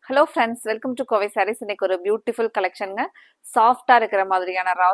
Hello friends, welcome to Kovai sarees. இன்னைக்கு ஒரு beautiful கலெக்ஷனுங்க. சாஃப்டாக இருக்கிற மாதிரியான ரா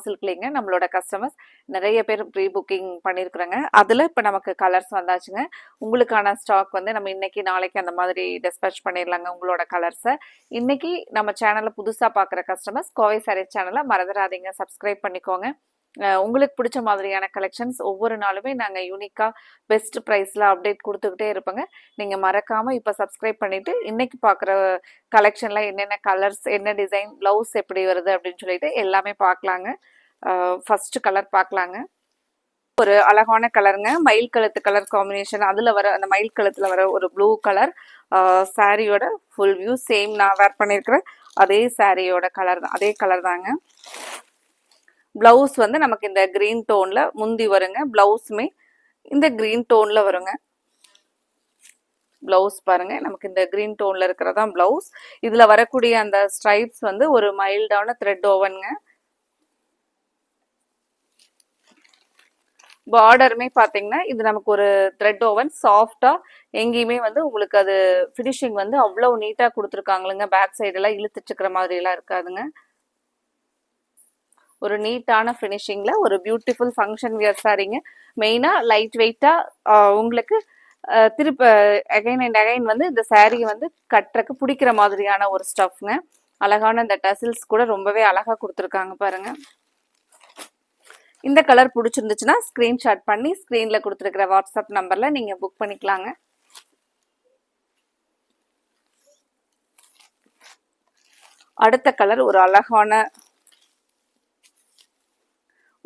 சில்க்லிங்க நம்மளோட கஸ்டமர்ஸ் நிறைய பேர் ப்ரீ புக்கிங் பண்ணியிருக்கிறோங்க. அதில் இப்போ நமக்கு கலர்ஸ் வந்தாச்சுங்க. உங்களுக்கான ஸ்டாக் வந்து நம்ம இன்னைக்கு நாளைக்கு அந்த மாதிரி டிஸ்பேச் பண்ணிடலாங்க உங்களோட கலர்ஸை. இன்னைக்கு நம்ம சேனலை புதுசாக பார்க்குற கஸ்டமர்ஸ் கோவை சாரீஸ் சேனலை மறந்துடாதீங்க, சப்ஸ்கிரைப் பண்ணிக்கோங்க. உங்களுக்கு பிடிச்ச மாதிரியான கலெக்ஷன்ஸ் ஒவ்வொரு நாளுமே நாங்கள் யூனிக்காக பெஸ்ட் ப்ரைஸில் அப்டேட் கொடுத்துக்கிட்டே இருப்போங்க. நீங்கள் மறக்காமல் இப்போ சப்ஸ்கிரைப் பண்ணிவிட்டு இன்றைக்கி பார்க்குற கலெக்ஷனில் என்னென்ன கலர்ஸ், என்ன டிசைன், ப்ளவுஸ் எப்படி வருது அப்படின்னு சொல்லிட்டு எல்லாமே பார்க்கலாங்க. ஃபஸ்ட்டு கலர் பார்க்கலாங்க. ஒரு அழகான கலருங்க, மயில் கழுத்து கலர் காம்பினேஷன். அதில் வர அந்த மயில் கழுத்தில் வர ஒரு ப்ளூ கலர் சாரியோட ஃபுல் வியூ சேம் நான் வேர் பண்ணியிருக்கிற அதே சாரியோட கலர் தான், அதே கலர் தாங்க. பிளவுஸ் வந்து நமக்கு இந்த கிரீன் டோன்ல முந்தி வருங்க. பிளவுஸுமே இந்த கிரீன் டோன்ல வருங்க. பிளவுஸ் பாருங்க, நமக்கு இந்த கிரீன் டோன்ல இருக்கிறதா பிளவுஸ். இதுல வரக்கூடிய அந்த ஸ்ட்ரைப்ஸ் வந்து ஒரு மைல்டான த்ரெட் ஓவனுங்க. பார்டருமே பாத்தீங்கன்னா இது நமக்கு ஒரு த்ரெட் ஓவன், சாஃப்டா எங்கேயுமே வந்து உங்களுக்கு அது ஃபினிஷிங் வந்து அவ்வளவு நீட்டா கொடுத்துருக்காங்களுங்க. பேக் சைடு எல்லாம் இழுத்துட்டு இருக்கிற மாதிரி எல்லாம் இருக்காதுங்க. ஒரு நீட்டான ஃபினிஷிங்ல ஒரு பியூட்டிஃபுல் ஃபங்க்ஷன் வியர் சாரீங்க. மெயினா லைட் வெயிட்டா உங்களுக்கு திருப்ப அகைன் அண்ட் அகைன் வந்து இந்த சாரியை வந்து கட்டுறக்கு பிடிக்கிற மாதிரியான ஒரு ஸ்டஃப்ங்க. அழகான இந்த டசில்ஸ் கூட ரொம்பவே அழகா கொடுத்துருக்காங்க பாருங்க. இந்த கலர் பிடிச்சிருந்துச்சுன்னா ஸ்கிரீன்ஷாட் பண்ணி ஸ்கிரீன்ல கொடுத்துருக்கிற வாட்ஸ்அப் நம்பர்ல நீங்க புக் பண்ணிக்கலாங்க. அடுத்த கலர் ஒரு அழகான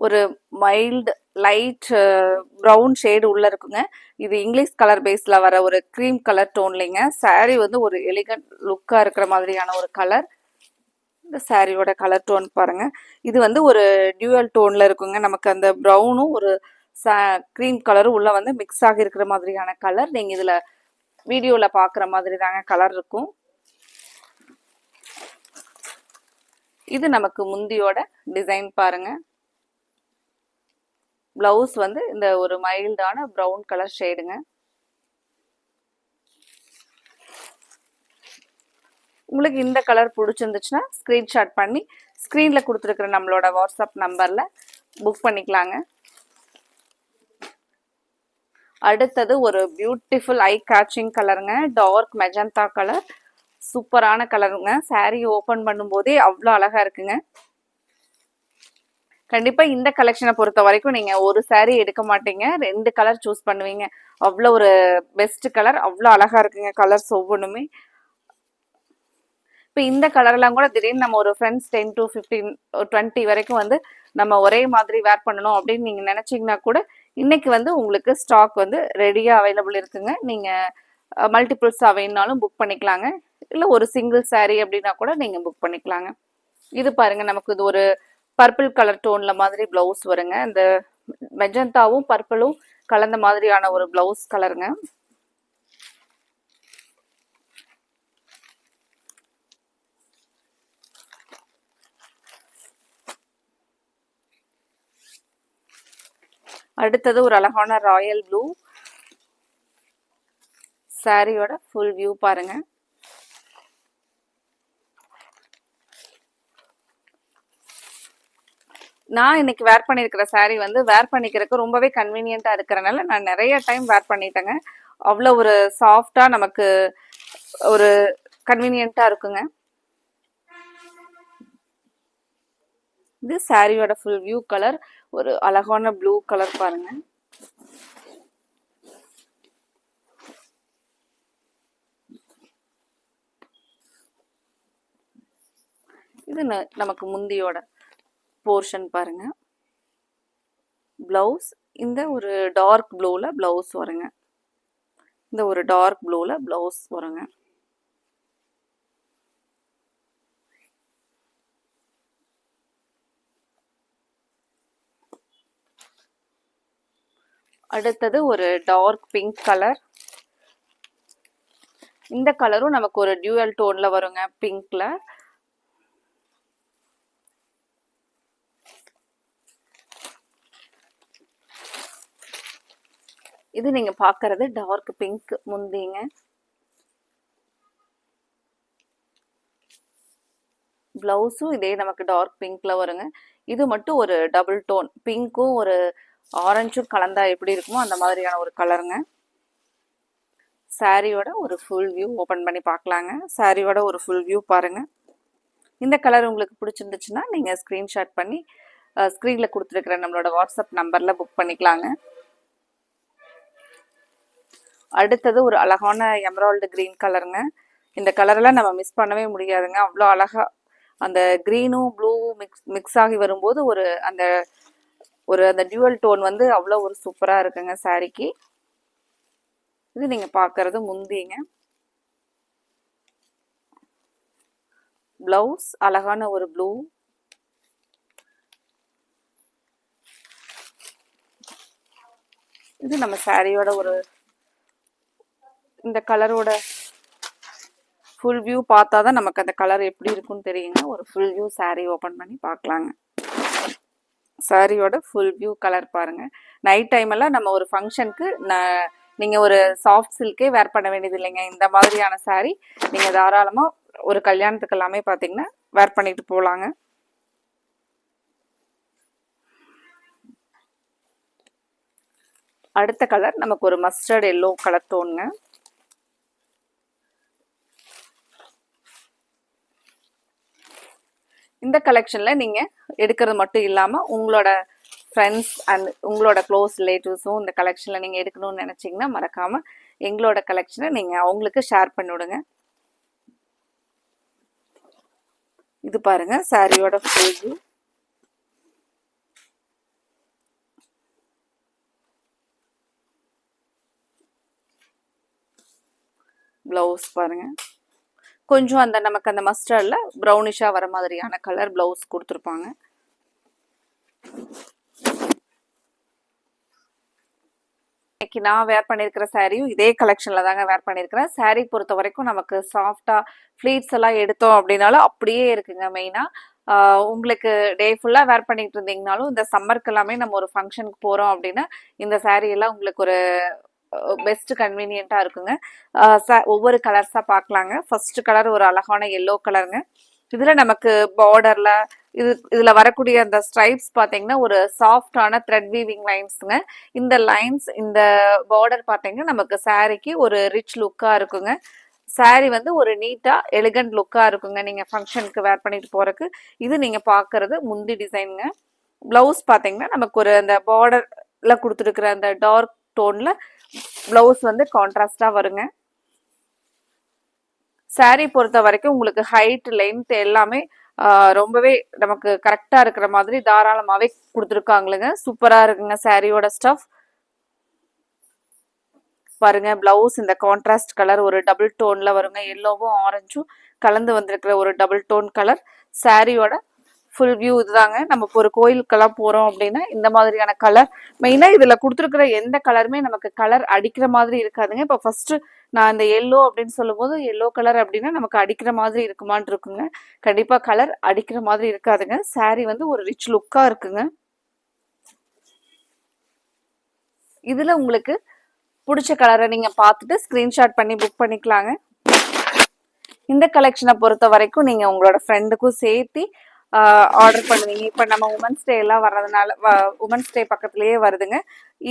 ஒரு மைல்டு லைட் ப்ரௌன் ஷேடு உள்ள இருக்குங்க. இது இங்கிலீஷ் கலர் பேஸ்ல வர ஒரு க்ரீம் கலர் டோன்லிங்க. சாரி வந்து ஒரு எலிகன்ட் லுக்கா இருக்கிற மாதிரியான ஒரு கலர். இந்த சாரியோட கலர் டோன் பாருங்க. இது வந்து ஒரு டியூவல் டோன்ல இருக்குங்க. நமக்கு அந்த ப்ரௌனும் ஒரு க்ரீம் கலரும் உள்ள வந்து மிக்ஸ் ஆகி இருக்கிற மாதிரியான கலர். நீங்க இதுல வீடியோல பாக்குற மாதிரி தாங்க கலர் இருக்கும். இது நமக்கு முந்தியோட டிசைன் பாருங்க. பிளவுஸ் வந்து இந்த ஒரு மைல்டான ப்ரௌன் கலர் ஷேடுங்க. உங்களுக்கு இந்த கலர் பிடிச்சிருந்துச்சுன்னா ஸ்கிரீன்ஷாட் பண்ணி ஸ்கிரீன்ல கொடுத்துருக்கிற நம்மளோட வாட்ஸ்அப் நம்பர்ல புக் பண்ணிக்கலாங்க. அடுத்தது ஒரு பியூட்டிஃபுல் ஐ கேச்சிங் கலருங்க, டார்க் மெஜந்தா கலர். சூப்பரான கலருங்க. சாரி ஓபன் பண்ணும் போதே அவ்வளோ அழகா இருக்குங்க. கண்டிப்பா இந்த கலெக்ஷனை பொறுத்த வரைக்கும் நீங்க ஒரு சாரி எடுக்க மாட்டீங்க, 2 கலர் சூஸ் பண்ணுவீங்க. அவ்வளோ ஒரு பெஸ்ட் கலர், அவ்வளோ அழகா இருக்குங்க கலர்ஸ் ஒவ்வொன்றுமே. இப்போ இந்த கலர்லாம் கூட திடீர்னு நம்ம ஒரு ஃப்ரெண்ட்ஸ் 10 to 15 20 வரைக்கும் வந்து நம்ம ஒரே மாதிரி வேர் பண்ணணும் அப்படின்னு நீங்க நினைச்சீங்கன்னா கூட இன்னைக்கு வந்து உங்களுக்கு ஸ்டாக் வந்து ரெடியா அவைலபிள் இருக்குங்க. நீங்க மல்டிபிள்ஸா வேணுனாலும் புக் பண்ணிக்கலாங்க. இல்லை ஒரு சிங்கிள் சாரீ அப்படின்னா கூட நீங்க புக் பண்ணிக்கலாங்க. இது பாருங்க, நமக்கு இது ஒரு பர்பிள் கலர் டோன்ல மாதிரி பிளவுஸ் வருங்க. இந்த மெஜந்தாவும் பர்பிளும் கலந்த மாதிரியான ஒரு பிளவுஸ் கலருங்க. அடுத்தது ஒரு அழகான ராயல் ப்ளூ. சாரியோட ஃபுல் வியூ பாருங்க. நான் இன்னைக்கு வேர் பண்ணியிருக்கிற சாரீ வந்து வேர் பண்ணிக்கிறதுக்கு ரொம்பவே கன்வீனியண்டா இருக்கிறனால நான் நிறைய டைம் வேர் பண்ணிட்டேங்க. அவ்வளோ ஒரு சாஃப்டா நமக்கு ஒரு கன்வீனியண்டா இருக்குங்க. இது சாரியோட ஃபுல் வியூ கலர், ஒரு அழகான ப்ளூ கலர் பாருங்க. இது நமக்கு முந்தியோட போர்ஷன் பாருங்க. பிளவுஸ் இந்த ஒரு டார்க் ப்ளூல பிளவுஸ் வருங்க. இந்த ஒரு டார்க் ப்ளூல பிளவுஸ் வருங்க. அடுத்தது ஒரு டார்க் பிங்க் கலர். இந்த கலரும் நமக்கு ஒரு டியூவல் டோன்ல வருங்க, பிங்க்ல. இது நீங்க பாக்குறது டார்க் பிங்க் முந்திங்க. பிளவுஸும் இதே நமக்கு டார்க் பிங்க்ல வருங்க. இது மட்டும் ஒரு டபுள் டோன் பிங்க்கும் ஒரு ஆரஞ்சும் கலந்தா எப்படி இருக்குமோ அந்த மாதிரியான ஒரு கலருங்க. சாரியோட ஒரு ஃபுல் வியூ ஓப்பன் பண்ணி பார்க்கலாங்க. சாரியோட ஒரு ஃபுல் வியூ பாருங்க. இந்த கலர் உங்களுக்கு பிடிச்சிருந்துச்சுன்னா நீங்க ஸ்கிரீன்ஷாட் பண்ணி ஸ்க்ரீன்ல கொடுத்துருக்கிற நம்மளோட வாட்ஸ்அப் நம்பர்ல புக் பண்ணிக்கலாங்க. அடுத்தது ஒரு அழகான எமரால்டு கிரீன் கலருங்க. இந்த கலரெல்லாம் நம்ம மிஸ் பண்ணவே முடியாதுங்க. அவ்வளோ அழகா அந்த கிரீனும் ப்ளூ மிக்ஸ் ஆகி வரும்போது அந்த டியூவல் டோன் வந்து அவ்வளோ ஒரு சூப்பராக இருக்குங்க சாரிக்கு. இது நீங்க பார்க்கறது முந்திங்க. பிளவுஸ் அழகான ஒரு ப்ளூ. இது நம்ம சாரியோட ஒரு இந்த கலரோட ஃபுல் வியூ பார்த்தா தான் நமக்கு அந்த கலர் எப்படி இருக்குன்னு தெரியுங்க. ஒரு ஃபுல் வியூ சாரி ஓப்பன் பண்ணி பார்க்கலாங்க. சாரியோட ஃபுல் வியூ கலர் பாருங்க. நைட் டைம் எல்லாம் நம்ம ஒரு ஃபங்க்ஷனுக்கு நீங்க ஒரு சாஃப்ட் சில்கே வேர் பண்ண வேண்டியது இல்லைங்க. இந்த மாதிரியான சாரி நீங்க தாராளமா ஒரு கல்யாணத்துக்கு எல்லாமே பாத்தீங்கன்னா வேர் பண்ணிட்டு போலாங்க. அடுத்த கலர் நமக்கு ஒரு மஸ்டர்ட் எல்லோ கலர் டோனுங்க. இந்த கலெக்ஷன்ல நீங்க எடுக்கிறது மட்டும் இல்லாம உங்களோட ஃப்ரெண்ட்ஸ் அண்ட் உங்களோட க்ளோஸ் ரிலேட்டிவ்ஸும் இந்த கலெக்ஷன்ல நீங்க எடுக்கணும்னு நினைச்சீங்கன்னா மறக்காம எங்களோட கலெக்ஷனை நீங்க அவங்களுக்கு ஷேர் பண்ணி விடுங்க. இது பாருங்க சாரியோட ஃபுல் வியூ. பிளவுஸ் பாருங்க. கொஞ்சம் நமக்கு அந்த மஸ்டர்ட்ல ப்ரௌனிஷா வர மாதிரியான கலர் பிளவுஸ் கொடுத்துருப்பாங்க. இன்னைக்கு நான் வேர் பண்ணியிருக்கிற சாரியும் இதே கலெக்ஷன்ல தாங்க வேர் பண்ணியிருக்கிறேன். சாரி பொறுத்த வரைக்கும் நமக்கு சாஃப்டா ஃபிளீட்ஸ் எல்லாம் எடுத்தோம் அப்படின்னாலும் அப்படியே இருக்குங்க. மெயினா உங்களுக்கு டே ஃபுல்லா வேர் பண்ணிட்டு இருந்தீங்கனாலும் இந்த சம்மருக்கு எல்லாமே நம்ம ஒரு ஃபங்க்ஷனுக்கு போறோம் அப்படின்னா இந்த சாரி எல்லாம் உங்களுக்கு ஒரு பெஸ்ட் கன்வீனியன்ட்டா இருக்குங்க. ஒவ்வொரு கலர்ஸா பார்க்கலாங்க. ஃபர்ஸ்ட் கலர் ஒரு அழகான எல்லோ கலருங்க. இதுல நமக்கு பார்டர்ல இதுல வரக்கூடிய அந்த ஸ்ட்ரைப்ஸ் பாத்தீங்கன்னா ஒரு சாஃப்டான த்ரெட் வீவிங் லைன்ஸுங்க. இந்த லைன்ஸ் இந்த பார்டர் பாத்தீங்கன்னா நமக்கு சாரிக்கு ஒரு ரிச் லுக்கா இருக்குங்க. சாரி வந்து ஒரு நீட்டா எலிகண்ட் லுக்கா இருக்குங்க நீங்க ஃபங்க்ஷனுக்கு வேர் பண்ணிட்டு போறதுக்கு. இது நீங்க பாக்குறது முந்தி டிசைனுங்க. பிளவுஸ் பாத்தீங்கன்னா நமக்கு ஒரு அந்த பார்டர்ல கொடுத்துருக்கிற அந்த டார்க் டோன்ல பிளவுஸ் வந்து கான்ட்ராஸ்டா வருங்க. சாரி பொறுத்த வரைக்கும் உங்களுக்கு ஹைட் லென்த் எல்லாமே ரொம்பவே நமக்கு கரெக்டா இருக்கிற மாதிரி தாராளமாவே கொடுத்துருக்காங்களுங்க. சூப்பரா இருக்குங்க சாரியோட ஸ்டஃப் பாருங்க. பிளவுஸ் இந்த கான்ட்ராஸ்ட் கலர் ஒரு டபுள் டோன்ல வருங்க. எல்லோவும் ஆரஞ்சும் கலந்து வந்திருக்கிற ஒரு டபுள் டோன் கலர். சாரியோட ஃபுல் வியூ இதுதாங்க. நம்ம இப்போ ஒரு கோயிலுக்கெல்லாம் போறோம் அப்படின்னா இந்த மாதிரியான கலர் மெயினா இதுல கொடுத்துருக்கிற எந்த கலருமே நமக்கு கலர் அடிக்கிற மாதிரி இருக்காதுங்க. இப்போ ஃபர்ஸ்ட் நான் இந்த எல்லோ அப்படின்னு சொல்லும் போது எல்லோ கலர் அப்படின்னா நமக்கு அடிக்கிற மாதிரி இருக்குமான் இருக்குங்க. கண்டிப்பா கலர் அடிக்கிற மாதிரி இருக்காதுங்க. சாரி வந்து ஒரு ரிச் லுக்கா இருக்குங்க. இதுல உங்களுக்கு பிடிச்ச கலரை நீங்க பார்த்துட்டு ஸ்கிரீன்ஷாட் பண்ணி புக் பண்ணிக்கலாங்க. இந்த கலெக்ஷனை பொறுத்த வரைக்கும் நீங்க உங்களோட ஃப்ரெண்டுக்கும் சேர்த்து ஆர்டர் பண்ணுவீங்க. இப்ப நம்ம உமன்ஸ் டே எல்லாம் வர்றதுனால உமன்ஸ் டே பக்கத்துலயே வருதுங்க.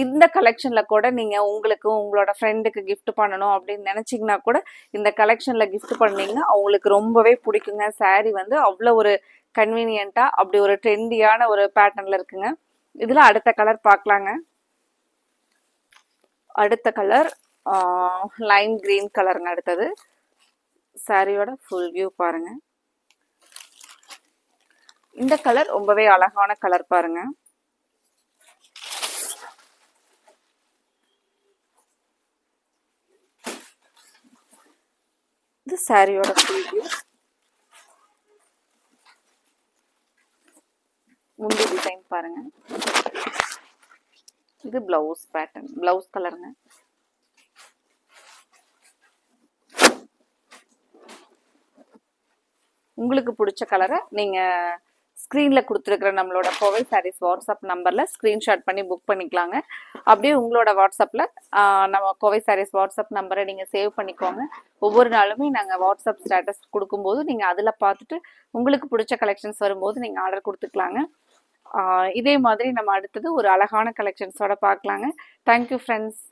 இந்த கலெக்ஷன்ல கூட நீங்க உங்களுக்கும் உங்களோட ஃப்ரெண்டுக்கு கிஃப்ட் பண்ணணும் அப்படின்னு நினைச்சீங்கன்னா கூட இந்த கலெக்ஷன்ல கிஃப்ட் பண்ணீங்கன்னா அவங்களுக்கு ரொம்பவே பிடிக்குங்க. சாரி வந்து அவ்வளவு ஒரு கன்வீனியன்ட்டா அப்படி ஒரு ட்ரெண்டியான ஒரு பேட்டர்ன்ல இருக்குங்க. இதுல அடுத்த கலர் பார்க்கலாங்க. அடுத்த கலர் லைம் கிரீன் கலருங்க. அடுத்தது சாரியோட ஃபுல் வியூ பாருங்க. இந்த கலர் ரொம்பவே அழகான கலர் பாருங்க. இது சாரியோட ஃபுல் வியூ. முந்தி டிசைன் பாருங்க. இது பிளவுஸ் பேட்டர்ன் பிளவுஸ் கலருங்க. உங்களுக்கு பிடிச்ச கலரை நீங்க ஸ்க்ரீனில் கொடுத்துருக்குற நம்மளோட கோவை சாரீஸ் வாட்ஸ்அப் நம்பரில் ஸ்க்ரீன்ஷாட் பண்ணி புக் பண்ணிக்கலாங்க. அப்படியே உங்களோட வாட்ஸ்அப்பில் நம்ம கோவை சாரீஸ் வாட்ஸ்அப் நம்பரை நீங்கள் சேவ் பண்ணிக்கோங்க. ஒவ்வொரு நாளுமே நாங்கள் வாட்ஸ்அப் ஸ்டேட்டஸ் கொடுக்கும்போது நீங்கள் அதில் பார்த்துட்டு உங்களுக்கு பிடிச்ச கலெக்ஷன்ஸ் வரும்போது நீங்கள் ஆர்டர் கொடுத்துக்கலாங்க. இதே மாதிரி நம்ம அடுத்தது ஒரு அழகான கலெக்ஷன்ஸோட பார்க்கலாங்க. Thank you friends.